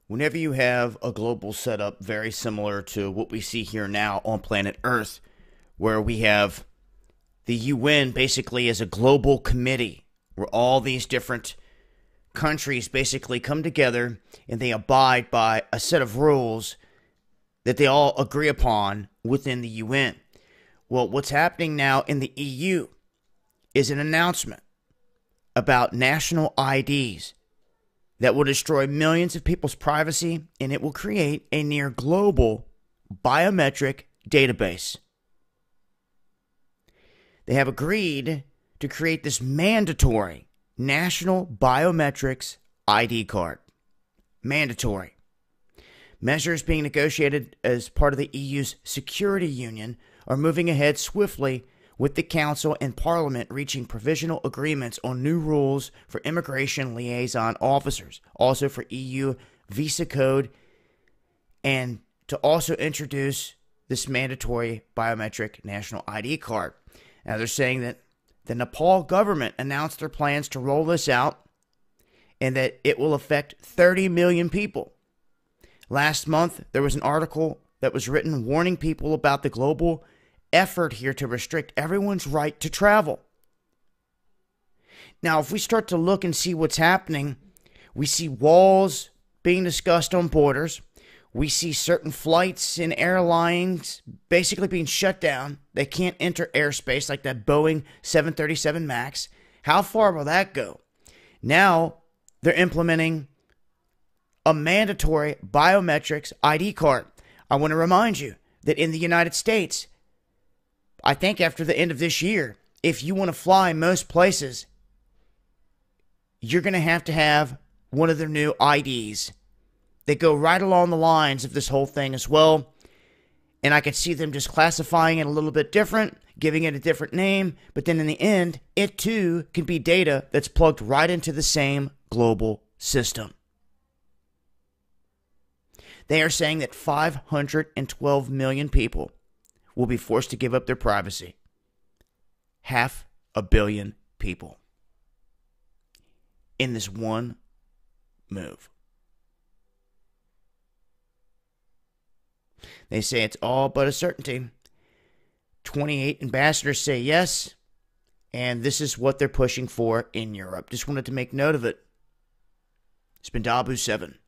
Whenever you have a global setup very similar to what we see here now on planet Earth, where we have the UN basically as a global committee where all these different countries basically come together and they abide by a set of rules that they all agree upon within the UN. Well, what's happening now in the EU is an announcement about national IDs that will destroy millions of people's privacy, and it will create a near global biometric database. They have agreed to create this mandatory national biometrics ID card. Mandatory. Measures being negotiated as part of the EU's security union are moving ahead swiftly, with the Council and Parliament reaching provisional agreements on new rules for immigration liaison officers, also for EU visa code, and to also introduce this mandatory biometric national ID card. Now, they're saying that the Nepal government announced their plans to roll this out and that it will affect 30 million people. Last month, there was an article that was written warning people about the global effort here to restrict everyone's right to travel. Now, if we start to look and see what's happening, we see walls being discussed on borders. We see certain flights and airlines basically being shut down. They can't enter airspace like that Boeing 737 MAX. How far will that go? Now, they're implementing a mandatory biometrics ID card. I want to remind you that in the United States, I think after the end of this year, if you want to fly most places, you're going to have one of their new IDs. They go right along the lines of this whole thing as well. And I could see them just classifying it a little bit different, giving it a different name. But then in the end, it too can be data that's plugged right into the same global system. They are saying that 512 million people will be forced to give up their privacy. 500 million people. In this one move. They say it's all but a certainty. 28 ambassadors say yes, and this is what they're pushing for in Europe. Just wanted to make note of it. It's been Dabu 7.